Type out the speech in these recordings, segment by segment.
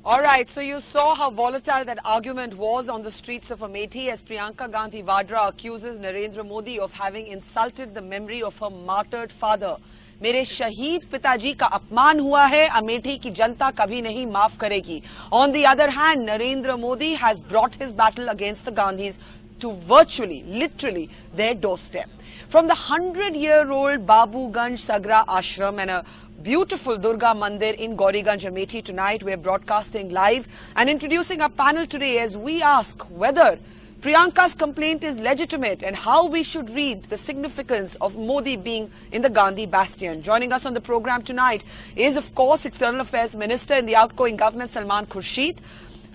All right, so you saw how volatile that argument was on the streets of Amethi as Priyanka Gandhi Vadra accuses Narendra Modi of having insulted the memory of her martyred father. मेरे शहीद पिताजी का अपमान हुआ है, अमेठी की जनता कभी नहीं माफ करेगी. On the other hand, Narendra Modi has brought his battle against the Gandhis to virtually, literally, their doorstep. From the 100-year-old Babuganj Sagra Ashram and a beautiful Durga Mandir in Gauriganj, Amethi tonight, we are broadcasting live and introducing our panel today as we ask whether Priyanka's complaint is legitimate and how we should read the significance of Modi being in the Gandhi bastion. Joining us on the program tonight is, of course, External Affairs Minister in the outgoing government, Salman Khurshid.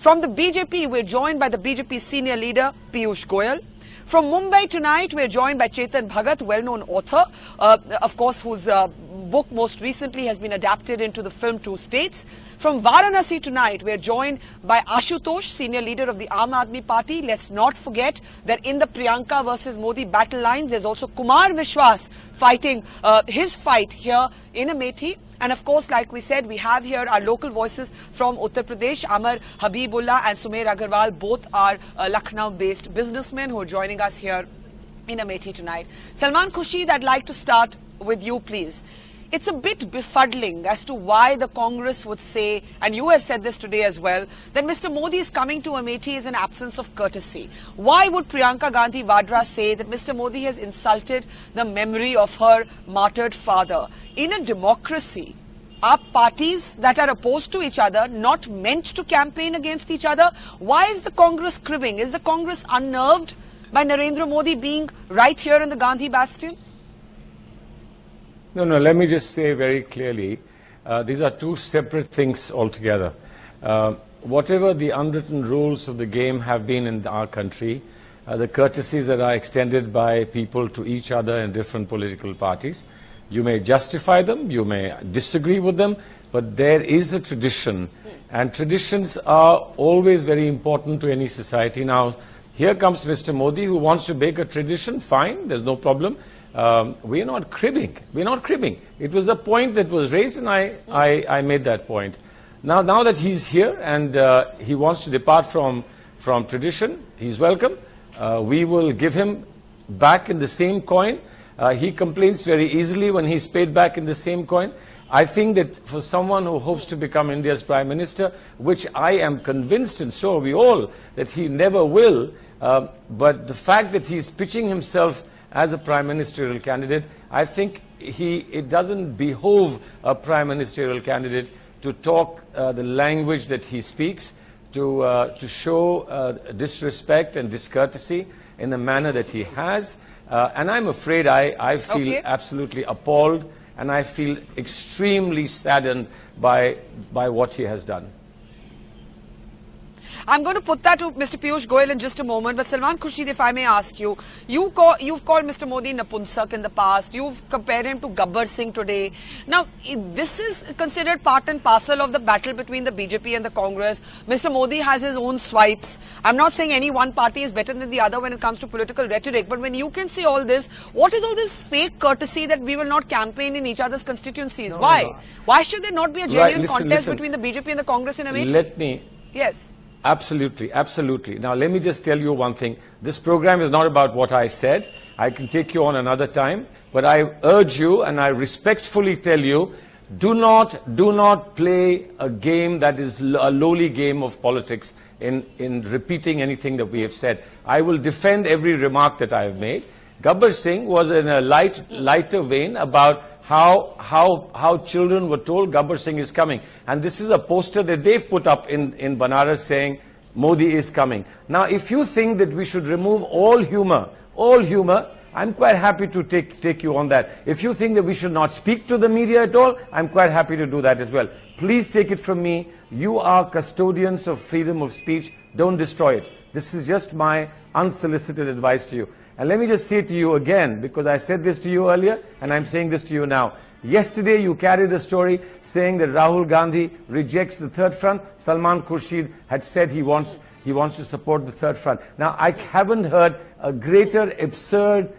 From the BJP, we're joined by the BJP senior leader, Piyush Goyal. From Mumbai tonight, we're joined by Chetan Bhagat, well-known author, of course, whose book most recently has been adapted into the film Two States. From Varanasi tonight, we're joined by Ashutosh, senior leader of the Aam Aadmi Party. Let's not forget that in the Priyanka versus Modi battle lines, there's also Kumar Vishwas fighting his fight here in Amethi. And of course, like we said, we have here our local voices from Uttar Pradesh. Amar Habibullah and Sumer Agarwal, both are Lucknow-based businessmen who are joining us here in Amethi tonight. Salman Khurshid, I'd like to start with you, please. It's a bit befuddling as to why the Congress would say, and you have said this today as well, that Mr. Modi's coming to Amethi is an absence of courtesy. Why would Priyanka Gandhi Vadra say that Mr. Modi has insulted the memory of her martyred father? In a democracy, are parties that are opposed to each other not meant to campaign against each other? Why is the Congress cribbing? Is the Congress unnerved by Narendra Modi being right here in the Gandhi bastion? No, let me just say very clearly, these are two separate things altogether. Whatever the unwritten rules of the game have been in our country, the courtesies that are extended by people to each other in different political parties, you may justify them, you may disagree with them, but there is a tradition, and traditions are always very important to any society. Now, here comes Mr. Modi who wants to make a tradition, fine, there's no problem. We're not cribbing. We're not cribbing. It was a point that was raised and I made that point. Now that he's here and he wants to depart from tradition, he's welcome. We will give him back in the same coin. He complains very easily when he's paid back in the same coin. I think that for someone who hopes to become India's Prime Minister, which I am convinced, and so are we all, that he never will, but the fact that he's pitching himself as a prime ministerial candidate, I think it doesn't behove a prime ministerial candidate to talk the language that he speaks, to show disrespect and discourtesy in the manner that he has. And I'm afraid I feel absolutely appalled, and I feel extremely saddened by what he has done. I'm going to put that to Mr. Piyush Goyal in just a moment, but Salman Khurshid, if I may ask you, you've called Mr. Modi Napunsak in the past, you've compared him to Gabbar Singh today. Now, this is considered part and parcel of the battle between the BJP and the Congress. Mr. Modi has his own swipes. I'm not saying any one party is better than the other when it comes to political rhetoric, but when you can say all this, what is all this fake courtesy that we will not campaign in each other's constituencies? Why? Why should there not be a genuine contest between the BJP and the Congress in Amethi? Let me... Yes. Absolutely, absolutely. Now, let me just tell you one thing. This program is not about what I said. I can take you on another time. But I urge you, and I respectfully tell you, do not play a game that is a lowly game of politics in repeating anything that we have said. I will defend every remark that I have made. Gabbar Singh was in a lighter vein about how children were told Gabbar Singh is coming. And this is a poster that they've put up in Banaras saying Modi is coming. Now, if you think that we should remove all humor, I'm quite happy to take you on that. If you think that we should not speak to the media at all, I'm quite happy to do that as well. Please take it from me. You are custodians of freedom of speech. Don't destroy it. This is just my unsolicited advice to you. And let me just say to you again, because I said this to you earlier, and I'm saying this to you now. Yesterday you carried a story saying that Rahul Gandhi rejects the third front. Salman Khurshid had said he wants to support the third front. Now, I haven't heard a greater absurd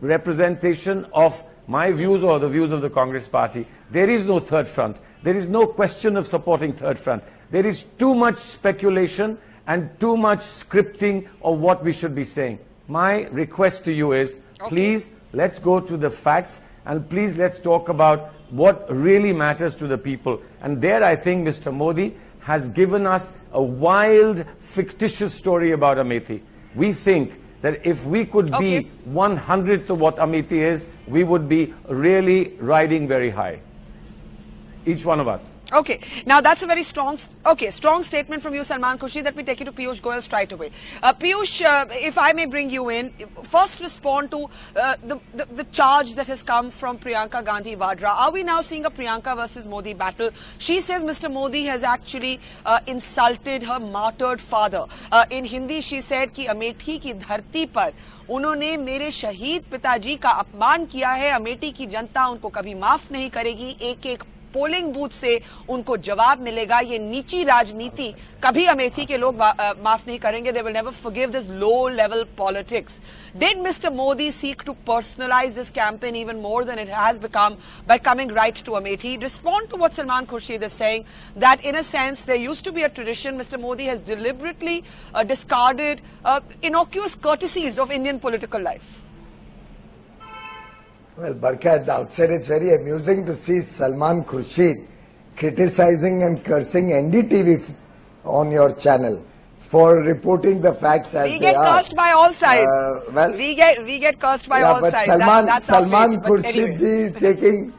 representation of my views or the views of the Congress party. There is no third front. There is no question of supporting third front. There is too much speculation and too much scripting of what we should be saying. My request to you is, please, let's go to the facts, and please let's talk about what really matters to the people. And there I think Mr. Modi has given us a wild, fictitious story about Amethi. We think that if we could be 1/100th of what Amethi is, we would be really riding very high. Each one of us. Okay, now that's a very strong statement from you, Salman Khurshid. Let me take you to Piyush Goyal straight away. Piyush, if I may bring you in, first respond to the charge that has come from Priyanka Gandhi Vadra. Are we now seeing a Priyanka versus Modi battle? She says Mr. Modi has actually insulted her martyred father. In Hindi, she said कि अमेठी की धरती पर उन्होंने मेरे शहीद पिताजी का अपमान किया है. अमेठी की जनता उनको कभी माफ नहीं करेगी. एक पोलिंग बूथ से उनको जवाब मिलेगा. ये नीची राजनीति कभी अमेठी के लोग माफ नहीं करेंगे. They will never forgive this low-level politics. Did Mr. Modi seek to personalize this campaign even more than it has become by coming right to Amethi? Respond to what Salman Khurshid is saying, that in a sense there used to be a tradition. Mr. Modi has deliberately discarded innocuous courtesies of Indian political life. Well, Barkha, at the outset, it's very amusing to see Salman Khurshid criticizing and cursing NDTV on your channel for reporting the facts as they are. We get cursed by all sides. Well, we get cursed by all sides. Salman Khurshid ji is taking,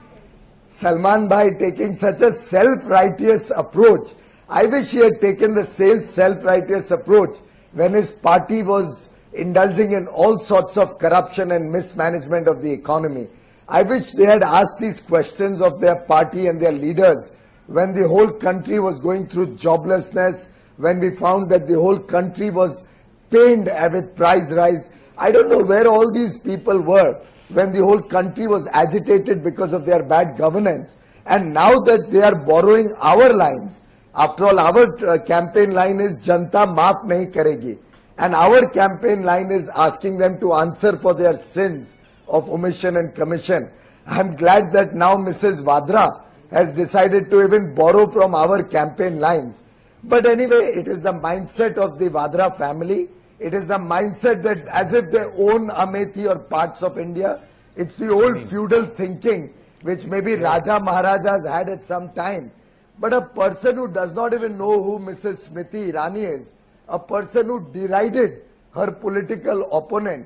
Salman bhai taking such a self-righteous approach. I wish he had taken the same self-righteous approach when his party was indulging in all sorts of corruption and mismanagement of the economy. I wish they had asked these questions of their party and their leaders when the whole country was going through joblessness, when we found that the whole country was pained with price rise. I don't know where all these people were when the whole country was agitated because of their bad governance. And now that they are borrowing our lines, after all, our campaign line is Janta Maaf Nahi Karegi. And our campaign line is asking them to answer for their sins of omission and commission. I'm glad that now Mrs. Vadra has decided to even borrow from our campaign lines. But anyway, it is the mindset of the Vadra family. It is the mindset that as if they own Amethi or parts of India. It's the old feudal thinking which maybe Raja Maharajas had at some time. But a person who does not even know who Mrs. Smriti Irani is, a person who derided her political opponent,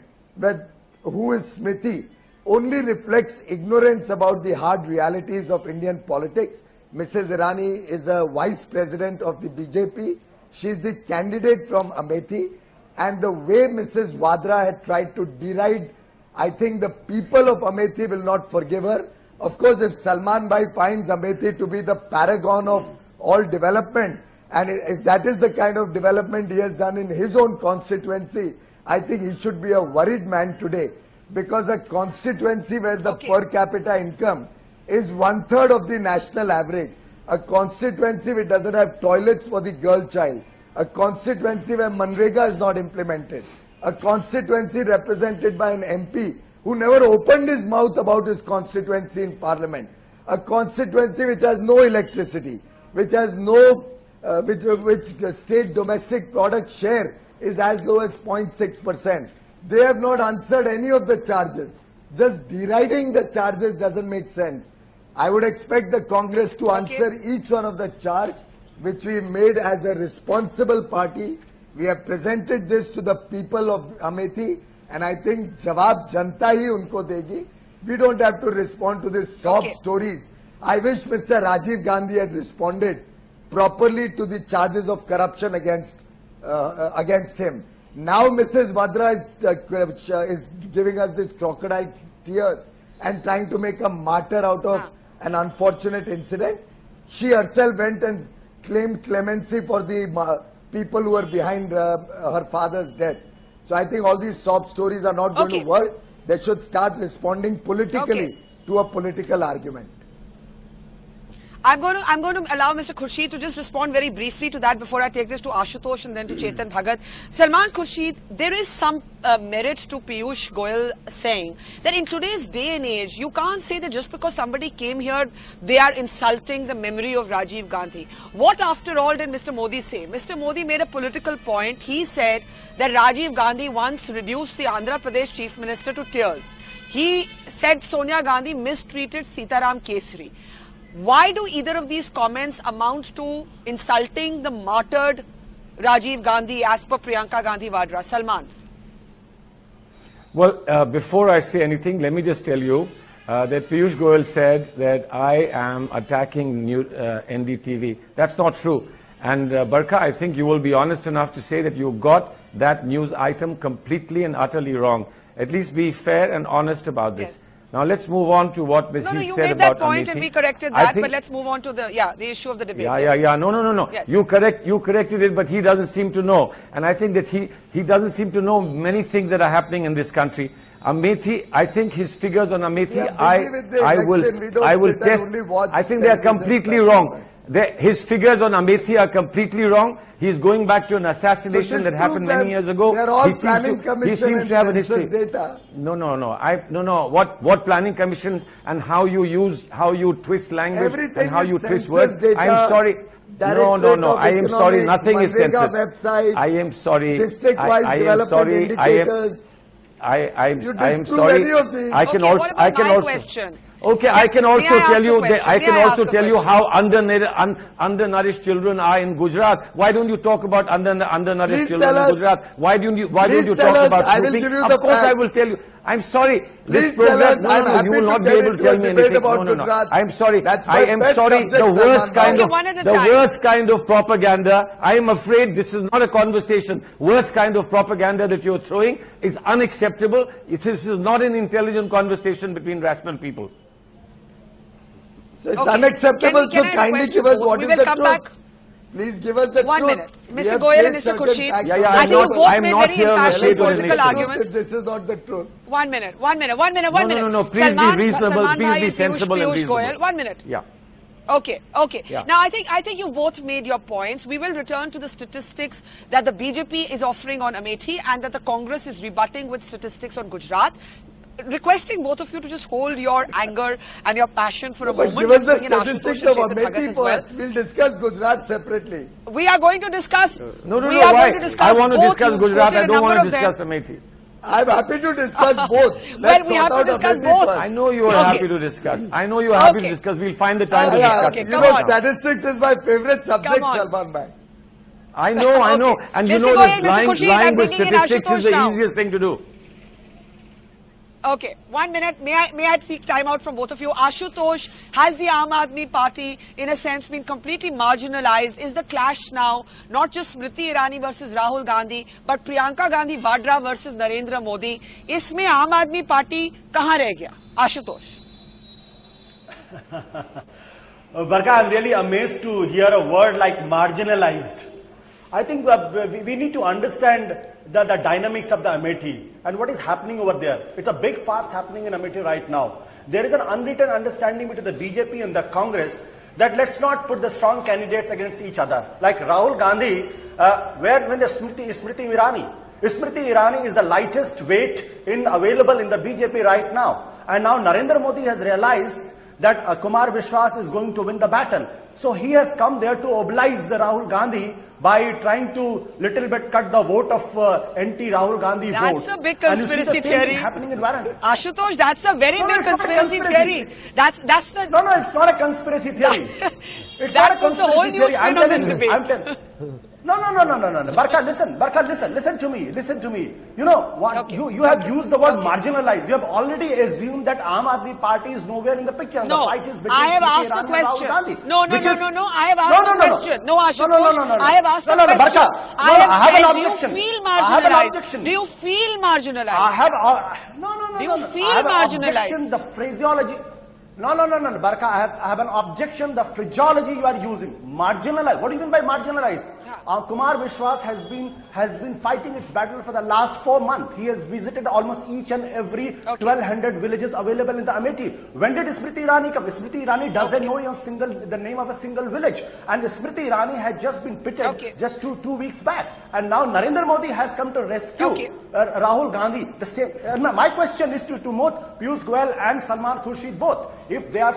who is Smriti, only reflects ignorance about the hard realities of Indian politics. Mrs. Irani is a vice president of the BJP. She is the candidate from Amethi. And the way Mrs. Vadra had tried to deride, I think the people of Amethi will not forgive her. Of course, if Salman Bhai finds Amethi to be the paragon of all development, and if that is the kind of development he has done in his own constituency, I think he should be a worried man today. Because a constituency where the per capita income is 1/3 of the national average, a constituency which doesn't have toilets for the girl child, a constituency where Manrega is not implemented, a constituency represented by an MP who never opened his mouth about his constituency in parliament, a constituency which has no electricity, which has no which state domestic product share is as low as 0.6%. They have not answered any of the charges. Just deriding the charges doesn't make sense. I would expect the Congress to answer each one of the charge which we made as a responsible party. We have presented this to the people of Amethi, and I think Jawab Janta hi unko degi. We don't have to respond to these sob stories. I wish Mr. Rajiv Gandhi had responded properly to the charges of corruption against him. Now Mrs. Vadra is giving us this crocodile tears and trying to make a martyr out of an unfortunate incident. She herself went and claimed clemency for the people who were behind her father's death. So I think all these sob stories are not going to work. They should start responding politically to a political argument. I'm going to allow Mr. Khurshid to just respond very briefly to that before I take this to Ashutosh and then to Chetan Bhagat. Salman Khurshid, there is some merit to Piyush Goyal saying that in today's day and age, you can't say that just because somebody came here, they are insulting the memory of Rajiv Gandhi. What after all did Mr. Modi say? Mr. Modi made a political point. He said that Rajiv Gandhi once reduced the Andhra Pradesh Chief Minister to tears. He said Sonia Gandhi mistreated Sitaram Kesri. Why do either of these comments amount to insulting the martyred Rajiv Gandhi as per Priyanka Gandhi Vadra? Salman. Well, before I say anything, let me just tell you that Piyush Goyal said that I am attacking NDTV. That's not true. And Barkha, I think you will be honest enough to say that you got that news item completely and utterly wrong. At least be fair and honest about this. Yes. Now let's move on to what Ms. No, he you said made about that point Amethi. and we corrected that, but let's move on to the issue of the debate. Yeah. No. Yes. You corrected it, but he doesn't seem to know. And I think that he doesn't seem to know many things that are happening in this country. Amethi, I think his figures on Amethi, I will test. I think they are completely wrong. His figures on Amethi are completely wrong. He's going back to an assassination that happened many years ago. They're all planning commission. He seems to have a history. Data. No. What planning commissions and how you twist language Everything and how you twist words. Data, I'm sorry. No. I am sorry. Nothing is censored. Website, I am sorry. District-wise development indicators. I am disprove sorry. any of these. I can okay, also. what about my question? Okay, I can also tell you. I can also tell you how how undernourished children are in Gujarat. Why don't you talk about undernourished children in Gujarat? Why don't you talk about smoking? Of course, I will tell you. I'm sorry. This program, you will not be able to tell me anything. No. I'm sorry. I am sorry. The worst kind of propaganda. I am afraid this is not a conversation. Worst kind of propaganda that you're throwing is unacceptable. This is not an intelligent conversation between rational people. So it's unacceptable. So kindly give us what is the truth. Back. Please give us the truth. 1 minute. Mr. Goyal and Mr. Khurshid. I'm not here on the shade of political arguments. This is not the truth. 1 minute. No. Please be reasonable. Please be sensible and reasonable. Goyal. 1 minute. Yeah. Okay. Yeah. Now, I think you both made your points. We will return to the statistics that the BJP is offering on Amethi and that the Congress is rebutting with statistics on Gujarat. Requesting both of you to just hold your anger and your passion for a moment. Give us the statistics of Amethi first. We'll discuss Gujarat separately. We are going to discuss. No. Why? I want to discuss Gujarat. I don't want to discuss Amethi. I'm happy to discuss both. Well, we have to discuss both. I know you are happy to discuss. I know you are happy to discuss. We'll find the time to discuss. Okay, statistics is my favorite subject, Salman Bhai. I know. And you know that lying with statistics is the easiest thing to do. Okay, 1 minute. May I seek time out from both of you? Ashutosh, has the Aam Aadmi Party, in a sense, been completely marginalized? Is the clash now not just Smriti Irani versus Rahul Gandhi, but Priyanka Gandhi Vadra versus Narendra Modi? Isme Aam Aadmi Party kahan reh gaya? Ashutosh. Barkha, I'm really amazed to hear a word like marginalized. I think we need to understand the dynamics of the Amethi and what is happening over there. It's a big farce happening in Amethi right now. There is an unwritten understanding between the BJP and the Congress that let's not put the strong candidates against each other. Like Rahul Gandhi, when the Smriti Irani. Smriti Irani is the lightest weight available in the BJP right now. And now Narendra Modi has realized that Kumar Vishwas is going to win the battle. So he has come there to oblige Rahul Gandhi by trying to little bit cut the vote of anti-Rahul Gandhi votes. That's a big conspiracy theory. Happening in Varanasi. Ashutosh, that's a very big conspiracy theory. That's the... No, it's not a conspiracy theory. It's that not a puts a whole new spin on this debate. No. Barkha, listen to me. You know what? Okay. You have used the word marginalized. You have already assumed that Aam Aadmi Party is nowhere in the picture. No, the fight is between I have asked a question. No, I have asked a question. No, Ashutosh, I have asked a question. Barkha, I have an objection. Do you feel marginalized? Do you feel marginalized? I have... No. Do you feel I have marginalized? Objection, the phraseology... No, Barkha, I have an objection. The phraseology you are using, marginalized. What do you mean by marginalized? Kumar Vishwas has been fighting its battle for the last 4 months. He has visited almost each and every 1200 villages available in the Amethi. When did Smriti Irani come? Smriti Irani doesn't know the name of a single village. And Smriti Irani had just been pitted just two weeks back. And now Narendra Modi has come to rescue Rahul Gandhi. My question is to both Piyush Goyal and Salman Khurshid both. If they are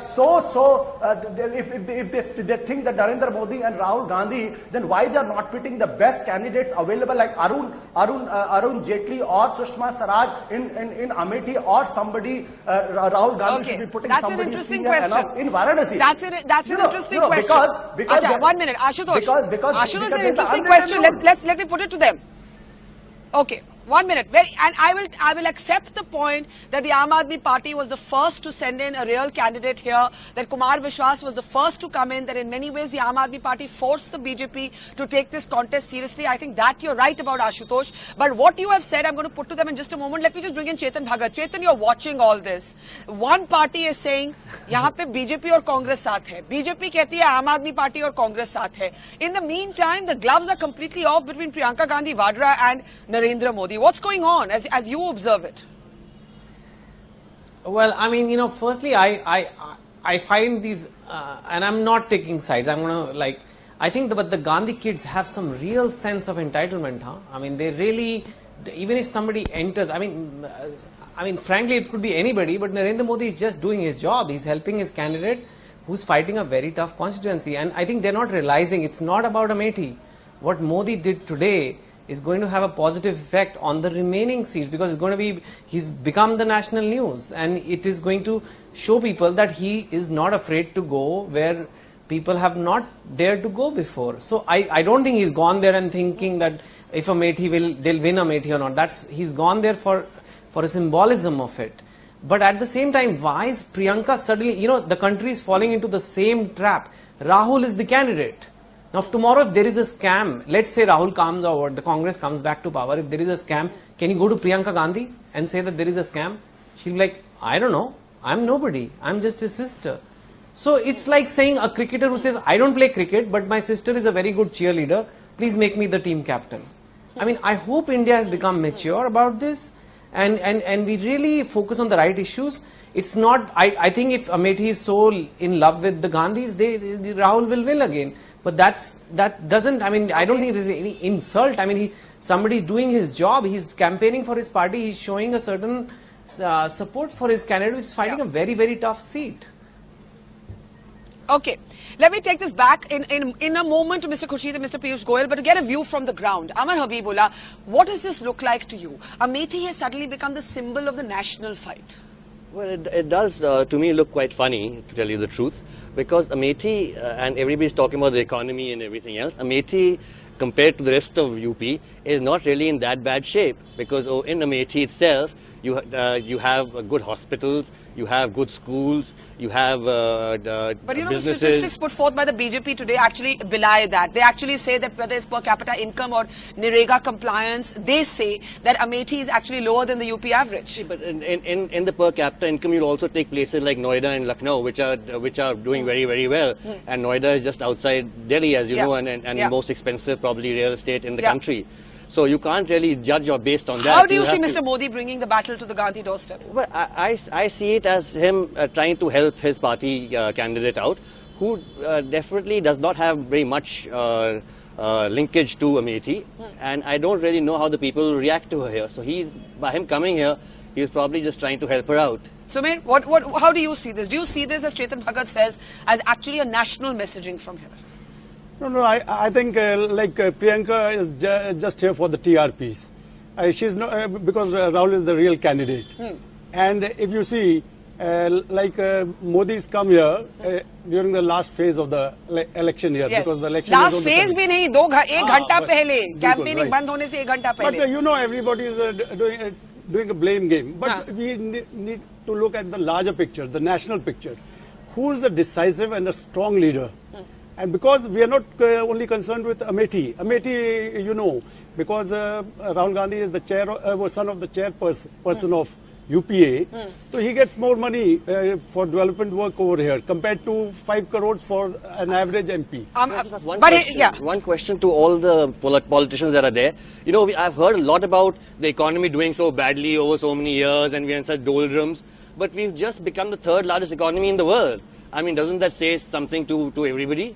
if they think that Narendra Modi and Rahul Gandhi, then why they are not pitting the best candidates available like Arun Jaitley or Sushma Swaraj in Amethi, or somebody Rahul Gandhi should be putting somebody senior enough in Varanasi. That's an interesting question. Because 1 minute, Ashutosh. Ashutosh is an interesting question. Let me put it to them. Okay. 1 minute. And I will accept the point that the Aam Aadmi Party was the first to send in a real candidate here, that Kumar Vishwas was the first to come in, that in many ways the Aam Aadmi Party forced the BJP to take this contest seriously. I think that you're right about, Ashutosh. But what you have said, I'm going to put to them in just a moment. Let me just bring in Chetan Bhagat. Chetan, you're watching all this. One party is saying, यहाँ पे BJP और Congress साथ है. BJP कहती है Aam Aadmi Party और Congress साथ है. In the meantime, the gloves are completely off between Priyanka Gandhi Vadra and Narendra Modi. What's going on as you observe it? Well, I mean, firstly, I find these, and I'm not taking sides. I'm going to I think but the Gandhi kids have some real sense of entitlement, huh? I mean, they really, even if somebody enters, I mean, frankly, it could be anybody, but Narendra Modi is just doing his job. He's helping his candidate who's fighting a very tough constituency. And I think they're not realizing it's not about Amethi. What Modi did today is going to have a positive effect on the remaining seats, because it's going to be, he's become the national news, and it is going to show people that he is not afraid to go where people have not dared to go before. So I don't think he's gone there and thinking that if Amethi they'll win Amethi or not. He's gone there for a symbolism of it. But at the same time, why is Priyanka suddenly, the country is falling into the same trap. Rahul is the candidate. Now, if tomorrow if there is a scam, let's say Rahul comes or the Congress comes back to power, if there is a scam, can you go to Priyanka Gandhi and say that there is a scam? She'll be like, I don't know, I'm nobody, I'm just his sister. So it's like saying a cricketer who says, I don't play cricket, but my sister is a very good cheerleader, please make me the team captain. I mean, I hope India has become mature about this, and we really focus on the right issues. It's not, I think if Amethi is so in love with the Gandhis, Rahul will win again. But that doesn't, I mean, I don't think there's any insult. I mean, somebody is doing his job, he's campaigning for his party, he's showing a certain support for his candidate, who's fighting a very, very tough seat. Okay, let me take this back in a moment to Mr. Khurshid and Mr. Piyush Goyal, but to get a view from the ground. Amar Habibullah, what does this look like to you? Amethi has suddenly become the symbol of the national fight. Well, it does to me look quite funny, to tell you the truth, because Amethi, and everybody's talking about the economy and everything else, Amethi compared to the rest of UP is not really in that bad shape, because in Amethi itself you have good hospitals, you have good schools, you have but you know, businesses. The statistics put forth by the BJP today actually belie that. They actually say that whether it's per capita income or Nirega compliance, they say that Amethi is actually lower than the UP average. But in the per capita income, you'll also take places like Noida and Lucknow, which are doing very, very well. And Noida is just outside Delhi, as you know, and the most expensive probably real estate in the country. So you can't really judge or based on that. How do you see Mr. Modi bringing the battle to the Gandhi doorstep? Well, I see it as him trying to help his party candidate out, who definitely does not have very much linkage to Amethi, and I don't really know how the people will react to her here. So by him coming here, he's probably just trying to help her out. Sumir, how do you see this? Do you see this, as Chetan Bhagat says, as actually a national messaging from here? No, I think Priyanka is just here for the TRPs. She's not, because Rahul is the real candidate. And if you see, Modi's come here during the last phase of the election year, because the election last phase bhi nahi, ek ghanta pehle, campaigning band hone se ek ghanta pehle. But you know, everybody is doing a blame game. But we need to look at the larger picture, the national picture. Who is the decisive and the strong leader? And because we are not only concerned with Amethi, you know, because Rahul Gandhi is the son of the chairperson of UPA, so he gets more money for development work over here compared to 5 crores for an average MP. One question to all the politicians that are there. You know, I've heard a lot about the economy doing so badly over so many years and we're in such doldrums, but we've just become the third largest economy in the world. I mean, doesn't that say something to everybody?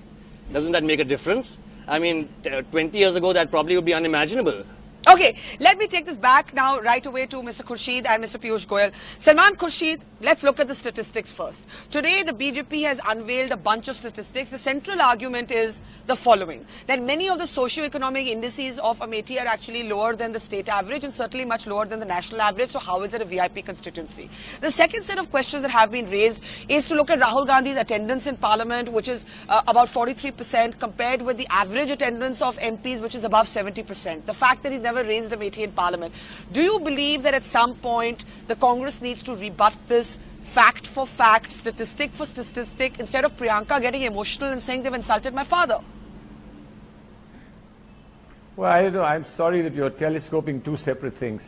Doesn't that make a difference? I mean, 20 years ago that probably would be unimaginable. Okay, let me take this back now right away to Mr. Khurshid and Mr. Piyush Goyal. Salman Khurshid, let's look at the statistics first. Today, the BJP has unveiled a bunch of statistics. The central argument is the following, that many of the socio-economic indices of Amethi are actually lower than the state average and certainly much lower than the national average. So how is it a VIP constituency? The second set of questions that have been raised is to look at Rahul Gandhi's attendance in Parliament, which is about 43% compared with the average attendance of MPs, which is above 70%. The fact that he never raised Amethi in Parliament. Do you believe that at some point the Congress needs to rebut this fact for fact, statistic for statistic, instead of Priyanka getting emotional and saying they've insulted my father? Well, I don't know. I'm sorry that you're telescoping two separate things.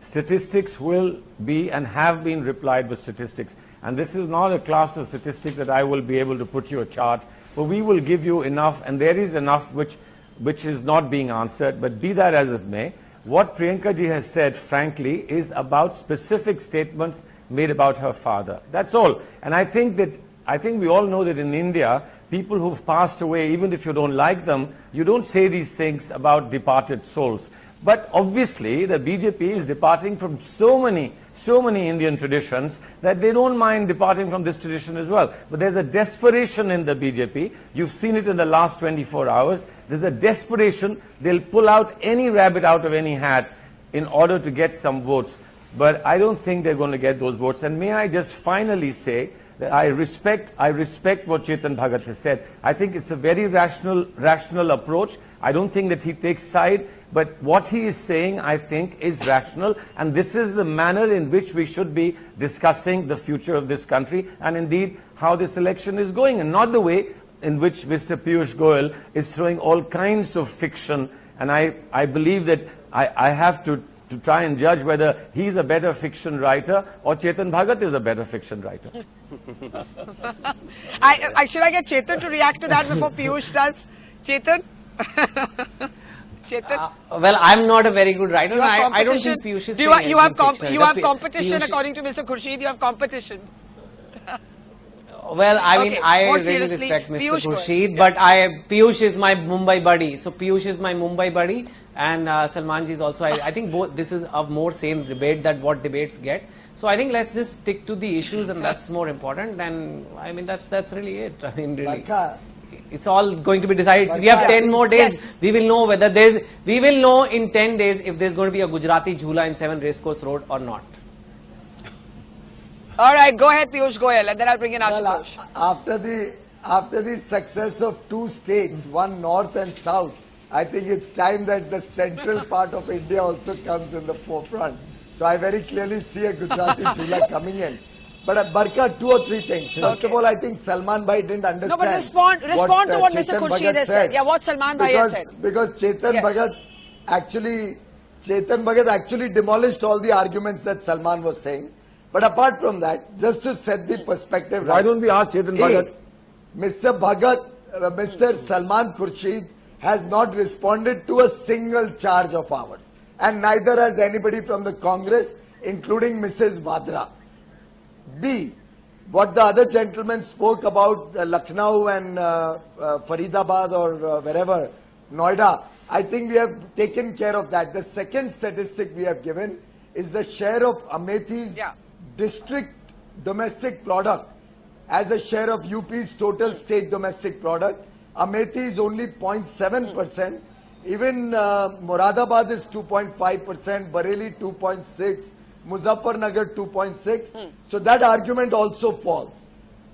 Statistics will be and have been replied with statistics. And this is not a class of statistics that I will be able to put you a chart, but we will give you enough, and there is enough which is not being answered. But be that as it may, what Priyanka ji has said, frankly, is about specific statements made about her father. That's all. And I think we all know that in India, people who've passed away, even if you don't like them, you don't say these things about departed souls. But obviously, the BJP is departing from so many Indian traditions that they don't mind departing from this tradition as well. But there's a desperation in the BJP. You've seen it in the last 24 hours. There's a desperation. They'll pull out any rabbit out of any hat in order to get some votes. But I don't think they're going to get those votes. And may I just finally say that I respect what Chetan Bhagat has said. I think it's a very rational approach. I don't think that he takes side, but what he is saying, I think, is rational, and this is the manner in which we should be discussing the future of this country, and indeed how this election is going, and not the way in which Mr. Piyush Goyal is throwing all kinds of fiction. And I believe that I have to try and judge whether he's a better fiction writer or Chetan Bhagat is a better fiction writer. Should I get Chetan to react to that before Piyush does? Chetan? Chetan? Well, I'm not a very good writer. I don't think Piyush is you have competition according to Mr. Khurshid. You have competition. Well, I mean, I really respect Mr. Khurshid, but Piyush is my Mumbai buddy. So Piyush is my Mumbai buddy, and Salman ji is also. I think both. This is a more same debate that what debates get. So I think let's just stick to the issues, and that's more important. And I mean, that's really it. I mean, really, it's all going to be decided. We have 10 more days. Yes. We will know whether we will know in 10 days if there's going to be a Gujarati Jhula in 7 Racecourse Road or not. All right, go ahead, Piyush Goyal, and then I'll bring in Ashutosh. After the success of 2 states, one north and south, I think it's time that the central part of India also comes in the forefront. So I very clearly see a Gujarati Jhula coming in. But Barka, 2 or 3 things. First of all, I think Salman Bhai didn't understand. No, but respond to what Mr. Khurshid has said. Yeah, what Salman Bhai has said. Because Chetan Bhagat actually demolished all the arguments that Salman was saying. But apart from that, just to set the perspective right. Why don't we ask Chetan Bhagat? Mr. Salman Khurshid has not responded to a single charge of ours. And neither has anybody from the Congress, including Mrs. Vadra. B, what the other gentleman spoke about Lucknow and Faridabad or wherever, Noida, I think we have taken care of that. The second statistic we have given is the share of Amethi's district domestic product as a share of UP's total state domestic product. Amethi is only 0.7%. Even Moradabad is 2.5%, Bareilly 2.6%. Muzaffarnagar 2.6. So that argument also falls.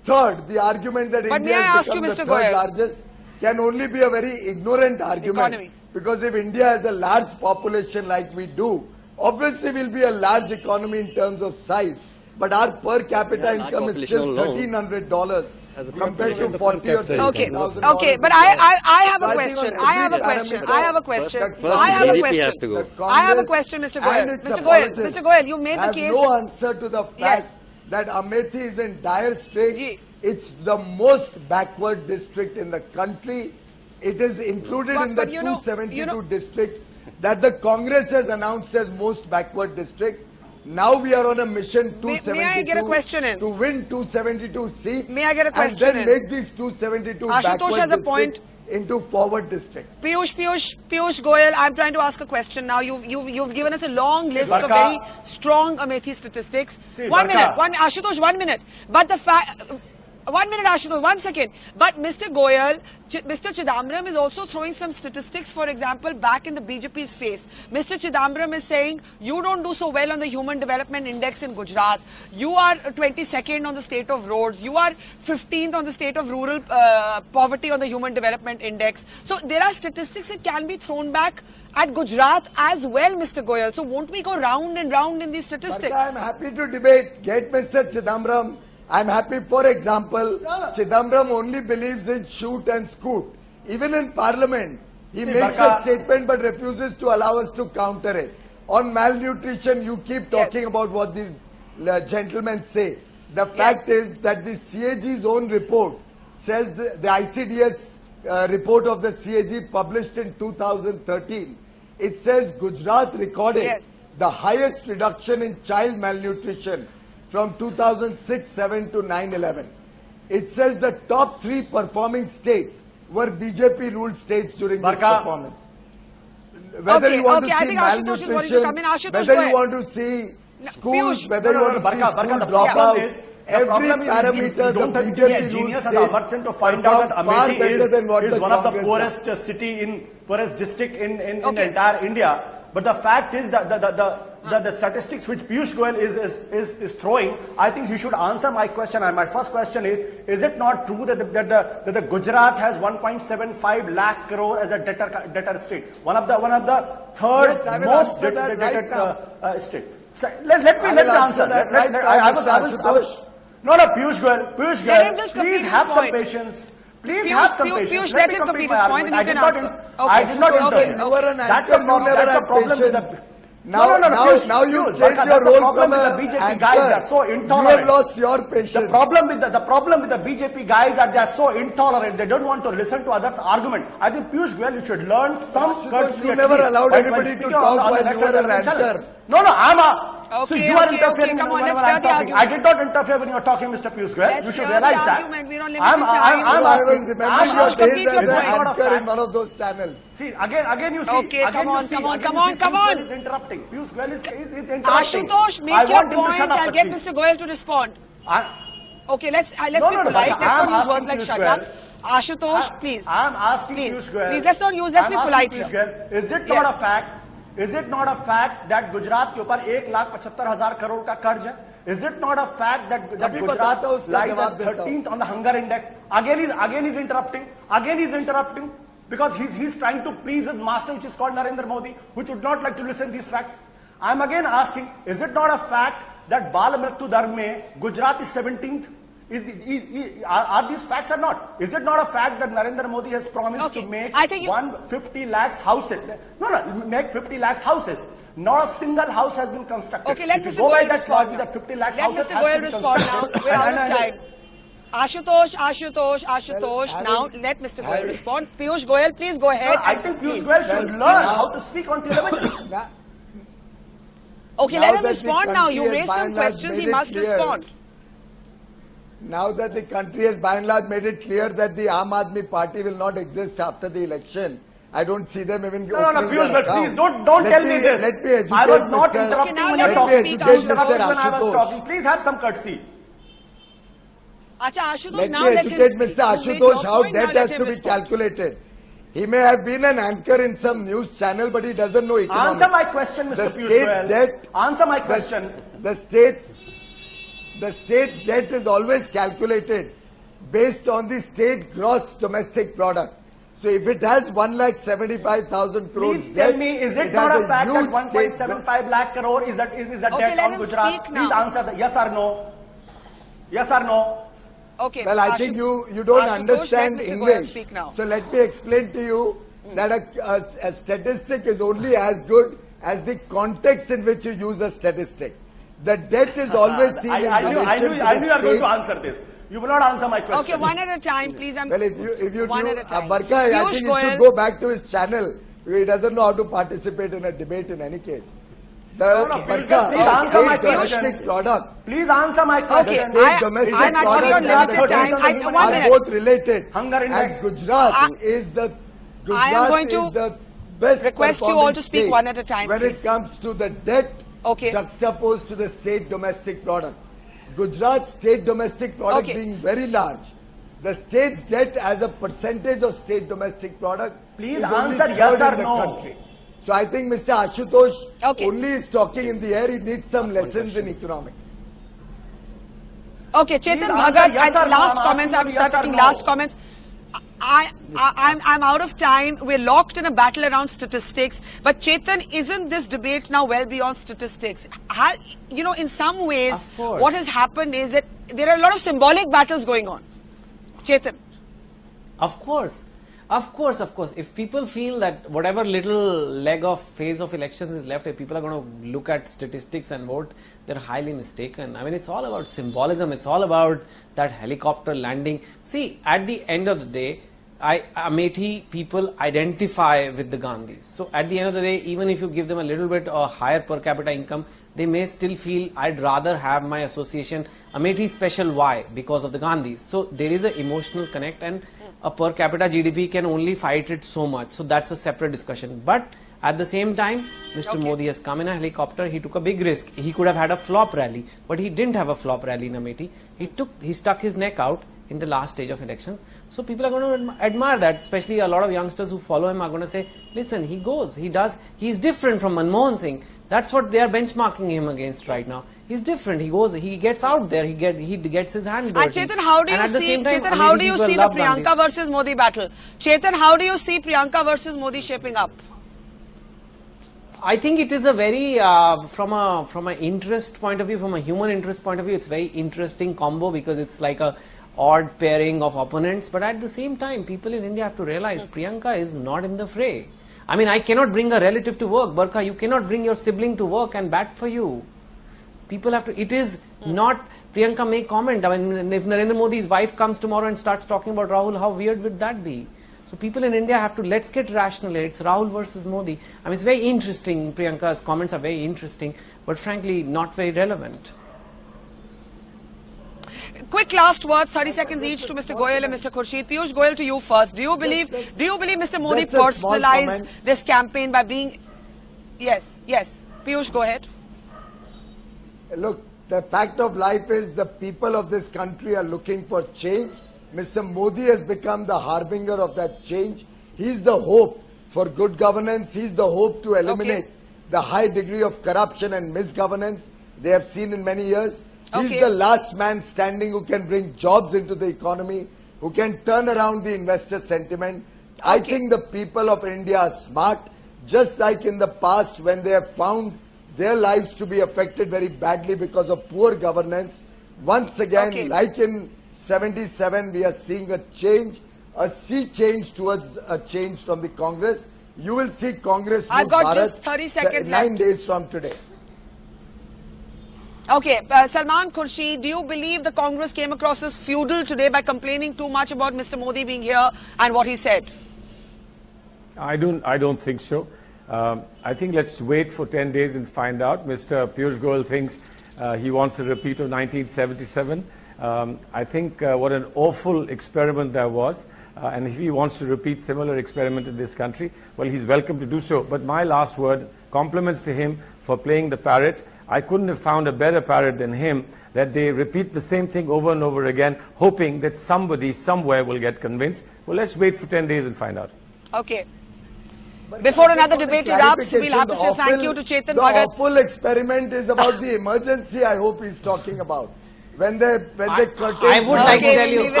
Third, the argument that India has become the third largest can only be a very ignorant argument. Because if India has a large population like we do, obviously we'll be a large economy in terms of size. But our per capita income is still $1,300. compared to 40 or 50,000 Okay, okay, but I have a So I think question. on I have a every question. parameter, I have a question. the I have a BJP question. has to go. The I have a Congress question, Mr. and Goyal. its Mr. Goyal, apologists Mr. Goyal, you made the have case. no answer to the fact Yes. that Amethi is in dire straits. Ji. It's the most backward district in the country. It is included But- in the but you know- 272 districts that the Congress has announced as most backward districts. Now we are on a mission May I get a question in? to win 272 seats. May I get a question and then in? make these 272 Ashutosh backward has a point. districts into forward districts. Piyush Goyal, I'm trying to ask a question now. You've given us a long list of Barka. very strong Amethi statistics. See, One Barka. minute, Ashutosh, 1 minute. But the fact, 1 minute, Ashutosh, 1 second. But Mr. Goyal, Mr. Chidambaram is also throwing some statistics, for example, back in the BJP's face. Mr. Chidambaram is saying, you don't do so well on the Human Development Index in Gujarat. You are 22nd on the state of roads. You are 15th on the state of rural poverty on the Human Development Index. So there are statistics that can be thrown back at Gujarat as well, Mr. Goyal. So won't we go round and round in these statistics? Barka, I'm happy to debate. Get Mr. Chidambaram. I'm happy, for example, Chidambaram only believes in shoot and scoot. Even in Parliament, he makes Barka. a statement but refuses to allow us to counter it. On malnutrition, you keep talking about what these gentlemen say. The fact is that the CAG's own report says the ICDS report of the CAG published in 2013. It says Gujarat recorded Yes. the highest reduction in child malnutrition from 2006-7 to 9-11. It says the top 3 performing states were BJP-ruled states during this Barka. performance. Whether Okay, you want okay, I to see think Ashutosh is wanting to malnutrition, come in. Ashutosh, whether go you ahead. want to see schools, Piyush. whether you want to see Barka, school the dropout, problem is- the every problem is parameter you the don't have to be a BJP-ruled genius and states Amarchand to find out that performed far Amethi better than what is the one of the Congress does. poorest city in poorest district in Okay. the entire India. But the fact is that the statistics which Piyush Goyal is throwing, I think he should answer my question. And my first question is it not true that the Gujarat has 1.75 lakh crore as a debtor state? One of the third Yes, I will most answer that right debtor state. So let me I will answer answer that that. right now, I Mr. Ashutosh. No, Piyush Goyal, Let him Goyal, just complete please his have some point. patience. Please Piyush, have some Piyush, patience. Piyush, let him complete his point and you can answer. I did not Okay. interfere. You were an That's anchor, the you problem. never That's had the problem with the. patience. Now you Piyush, changed Barka, your that's the role problem from with a the BJP anchor. guys. They are so You have intolerant. lost your patience. The problem with the BJP guys that they are so intolerant. They don't want to listen to others' argument. I think Piyush Goyal, you should learn some Ashutosh, courtesy. you at never least allowed when anybody to speaking talk on the while you national were an television anchor. channel. No, I'm a. So Okay, you are okay, interfering come on, whenever let's I'm hear the talking. I argument. did not interfere when you are talking, Mr. Piyush Goyal. Let's You should hear the realize that. argument. We're on limited time. I will asking- remember I'm your asking- days as Complete an your point. anchor in one of those channels. See, again you see. Okay, again come you on, see, come on, again come you on, see come Piyush on. Goyal is interrupting. Piyush Goyal is interrupting. Ashutosh, I make your want him to shut point. up, I'll get please. Mr. Goyal to respond. Okay, let's No, be no, no, polite. Barka, Let's I'm not use words asking like Piyush shut Goyal. up. Ashutosh, please. I'm asking Please, Piyush Goyal. please, let's not use- let's be I'm asking polite Piyush here. Goyal, is it Yes. not a fact? Is it not a fact that Gujarat के ऊपर 1,75,000 crore का कर्ज है? Is it not a fact that अभी Gujarat बताता हूँ, उसका lies जवाब at देता हूँ। 13th on the hunger index? Again he's interrupting. Again he's interrupting because he's trying to please his master, which is called Narendra Modi, which would not like to listen to these facts. I'm again asking, is it not a fact that Bal Mrityu Dar mein Gujarat is 17th? Are these facts or not? Is it not a fact that Narendra Modi has promised Okay, to make I think you- 150 lakhs houses? No, make 50 lakhs houses. Not a single house has been constructed. Okay, let If you Mr. go by Goyal that respond logic, now. that 50 lakhs Let houses Mr. has Goyal to be respond now. constructed. We're out of And- time. Ashutosh, Well, now let Mr. Goyal respond. Piyush Goyal, please go No, ahead. I and think please. Piyush Goyal should Well, learn now- how to speak on television. Now- Okay, now let him that the respond now. You country has raised by some and large questions. made He it must clear. respond. Now that the country has by and large made it clear that the Aam Aadmi Party will not exist after the election, I don't see them even No, opening Piyush, their but please account. don't Let tell me this. Let me educate I was not Mr. interrupting Okay, now when let you me were talking. speak You out. interrupted when I was Ashutosh. talking. Please have some courtesy. Acha, Ashutosh, Let now me let him educate speak. Mr. You made your Ashutosh how point, now debt let has him to be respond. calculated. He may have been an anchor in some news channel, but he doesn't know economics. Answer my question, Mr. The Piyush state Goyal. debt- Answer my question. The state's debt is always calculated based on the state gross domestic product. So if it has 1,75,000 crores Please debt, tell me, is it has not a fact that huge state 1.75 lakh crore is a Okay, debt let on him Gujarat? speak Please now. answer that. Yes or no? Yes or no? Okay. Well, I think you don't Ashutosh, understand let Mr. Goyal English. speak now. So let me explain to you that a statistic is only as good as the context in which you use a statistic. The debt is always seen in I knew relation to you are the going to state. answer this. You will not answer my question. Okay, one at a time, please. Well, if you one do, at a time. Barka, I Piyush think you Goyal. should go back to his channel. He doesn't know how to participate in a debate in any case. The No, Barka, please answer my state domestic question. product, Please answer my question. the state domestic I'm actually on product limited time. and One are minute. both related. Hunger index. And Gujarat is the I am going to the best request you all performing to speak state one at a time, when please. it comes to the debt Okay. juxtaposed to the state domestic product. Gujarat's state domestic product Okay. being very large. The state's debt as a percentage of state domestic product Please is only answer yes third or in the no. country. So I think Mr. Ashutosh Okay. only is talking in the air. He needs some lessons in economics. Okay, Chetan Please answer Bhagat, yes or no. last I'm comments. asking I'm you yes or starting no. last comments. I'm out of time. We're locked in a battle around statistics. But Chetan, isn't this debate now well beyond statistics? You know, in some ways, Of course. what has happened is that there are a lot of symbolic battles going on. Chetan. Of course. Of course, of course. If people feel that whatever little leg of phase of elections is left, if people are going to look at statistics and vote, they're highly mistaken. I mean, it's all about symbolism. It's all about that helicopter landing. See, at the end of the day, Amethi people identify with the Gandhis. So at the end of the day, even if you give them a little bit or higher per capita income, they may still feel I'd rather have my association. Amethi special, why? Because of the Gandhis. So there is an emotional connect, and a per capita GDP can only fight it so much. So that's a separate discussion. But at the same time, Mr. Okay. Modi has come in a helicopter. He took a big risk. He could have had a flop rally, but he didn't have a flop rally in Amethi. He stuck his neck out in the last stage of elections. So people are going to admire that, especially a lot of youngsters who follow him are going to say, listen, he goes, he does, he's different from Manmohan Singh. That's what they are benchmarking him against right now. He's different. He goes, he gets out there, he gets his hand dirty. And Chetan, how do you And at the see, same time, Chetan, how Amethi do you people see the love Priyanka Gandhis. versus Modi battle? Chetan, how do you see Priyanka versus Modi shaping up? I think it is a very, from a interest point of view, from a human interest point of view, it's very interesting combo because it's like a odd pairing of opponents. But at the same time, people in India have to realize Priyanka is not in the fray. I mean, I cannot bring a relative to work. Barkha, you cannot bring your sibling to work and bat for you. People have to, it is not, Priyanka may comment. I mean, if Narendra Modi's wife comes tomorrow and starts talking about Rahul, how weird would that be? So people in India have to, let's get rational. It's Rahul versus Modi. I mean, it's very interesting. Priyanka's comments are very interesting, but frankly, not very relevant. Quick last words, 30 seconds each to Mr. Goyal and Mr. Khurshid. Piyush Goyal, to you first. Do you believe Mr. Modi just a small personalized comment. this campaign by being... Yes. Piyush, go ahead. Look, the fact of life is the people of this country are looking for change. Mr. Modi has become the harbinger of that change. He's the hope for good governance. He's the hope to eliminate the high degree of corruption and misgovernance they have seen in many years. He's Okay. the last man standing who can bring jobs into the economy, who can turn around the investor sentiment. I Okay. think the people of India are smart, just like in the past when they have found their lives to be affected very badly because of poor governance. Once again, Okay. like in 77, we are seeing a change, a sea change towards a change from the Congress. You will see Congress I've move got Bharat just 30 seconds 9 left. days from today. Okay, Salman Khurshid, do you believe the Congress came across as feudal today by complaining too much about Mr. Modi being here and what he said? I don't think so. I think let's wait for 10 days and find out. Mr. Piyush Goyal thinks he wants a repeat of 1977. I think what an awful experiment that was. And if he wants to repeat similar experiment in this country, well, he's welcome to do so. But my last word, compliments to him for playing the parrot. I couldn't have found a better parrot than him, that they repeat the same thing over and over again, hoping that somebody somewhere will get convinced. Well, let's wait for 10 days and find out. Okay. But Before I another want a debate erupts, we'll have to clarification. say thank you to Chetan The Bhagat. awful experiment is about the emergency, I hope he's talking about. When they curtail... I would like to Okay, tell you, leave it there.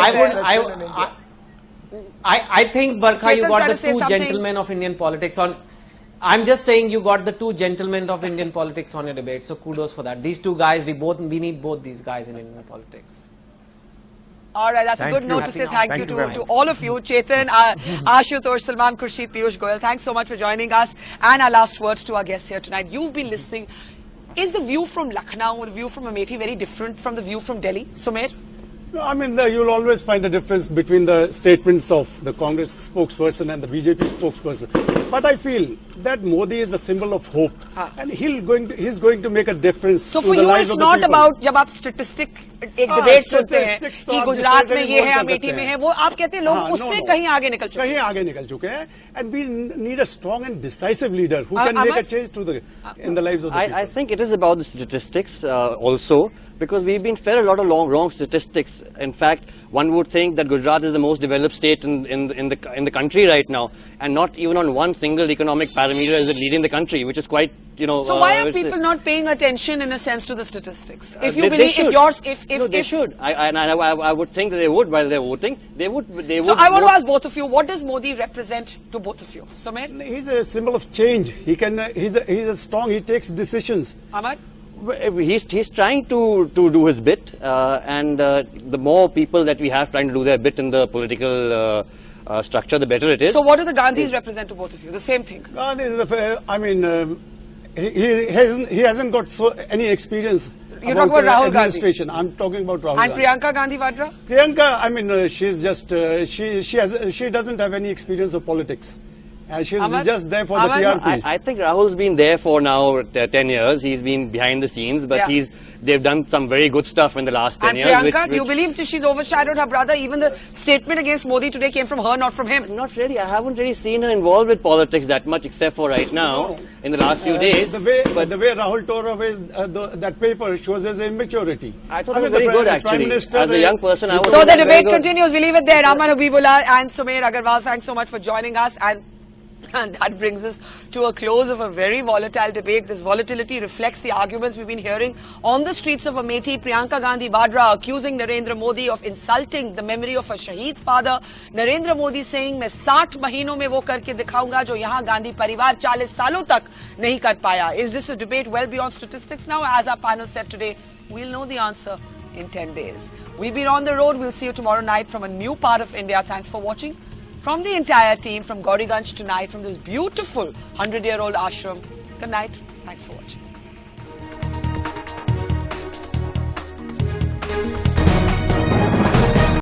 I think, Barkha, you Chetan's got trying the to say two something. gentlemen of Indian politics on. I'm just saying you got the two gentlemen of Indian politics on your debate, so kudos for that. These two guys, we need both these guys in Indian politics. All right, that's a Thank good you. note to say thank you Thank you very to much. all of you. Chetan, Ashutosh, Salman Khurshid, Piyush Goyal, thanks so much for joining us. And our last words to our guests here tonight. You've been listening. Is the view from Lucknow or the view from Amethi very different from the view from Delhi? Sumer? No, I mean, you'll always find a difference between the statements of the Congress spokesperson and the BJP spokesperson. But I feel that Modi is a symbol of hope, and he's going to make a difference. So to for the you, lives it's of the not people. about जब आप statistic एक debate सुनते हैं statistics तो कि आप गुजरात में जितने ये है बोल अमेठी सकते में हैं। है वो आप कहते हैं लोग उससे कहीं आगे निकल चुके हैं। कहीं आगे निकल चुके हैं, and we need a strong and decisive leader who can Amar? make a change to the in the lives of the people. I think it is about the statistics also, because we've been fed a lot of wrong statistics. In fact, one would think that Gujarat is the most developed state in the country right now, and not even on one single economic parameter is it leading the country, which is quite, you know. So why are people not paying attention in a sense to the statistics? If you they believe, should. if yours, No, they should. I would think that they would while they're voting. They would. So I want to ask both of you, what does Modi represent to both of you? Sumer? He's a symbol of change. He's a strong. He takes decisions. Amar? He's trying to do his bit, and the more people that we have trying to do their bit in the political structure, the better it is. So what do the Gandhis represent to both of you? The same thing. Gandhi is I mean, he hasn't got any experience. You're talking about Rahul Gandhi. Administration. I'm talking about Rahul And Gandhi. Priyanka Gandhi Vadra? Priyanka, I mean, she's just she doesn't have any experience of politics, and she's Amar? just there for Amar? the TRPs. I think Rahul's been there for now 10 years. He's been behind the scenes, but Yeah. they've done some very good stuff in the last 10 And years. Priyanka, do you believe she's overshadowed her brother? Even the statement against Modi today came from her, not from him. Not really. I haven't really seen her involved with politics that much, except for right now, in the last few days. The way but Rahul tore away that paper shows his immaturity. I thought I it was mean, very good, Prime actually. Minister, As a young person, I was. So the very debate good. continues. We leave it there. Raman Habibullah and Sumer Agarwal, thanks so much for joining us. And that brings us to a close of a very volatile debate. This volatility reflects the arguments we've been hearing on the streets of Amethi. Priyanka Gandhi Vadra accusing Narendra Modi of insulting the memory of a Shaheed father. Narendra Modi saying, मैं 60 महीनों में वो करके दिखाऊंगा जो यहाँ गांधी परिवार 40 सालों तक नहीं कर पाया. Is this a debate well beyond statistics now? As our panel said today, we'll know the answer in 10 days. We've been on the road. We'll see you tomorrow night from a new part of India. Thanks for watching. From the entire team, from Gauriganj tonight, from this beautiful 100-year-old ashram. Good night. Thanks for watching.